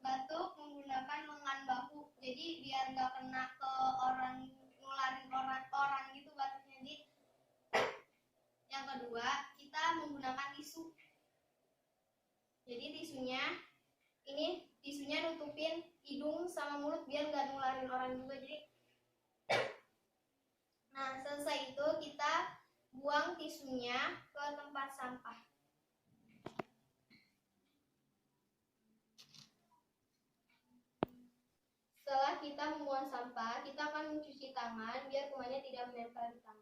batuk menggunakan lengan bahu, jadi biar nggak kena ke orang, nularin orang gitu batuknya. Jadi yang kedua, kita menggunakan tisu. Jadi tisunya nutupin hidung sama mulut biar nggak nularin orang juga. Jadi nah, selesai itu kita buang tisunya ke tempat sampah. Setelah kita membuang sampah, kita akan mencuci tangan biar kumannya tidak menempel di tangan.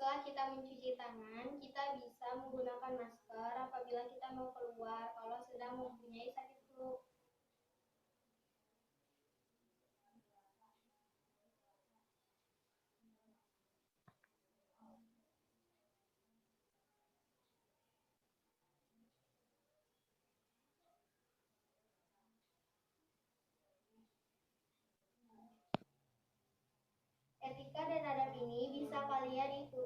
Setelah kita mencuci tangan, kita bisa menggunakan masker apabila kita mau keluar kalau sedang mempunyai sakit flu. Etika dan adab ini bisa kalian ikuti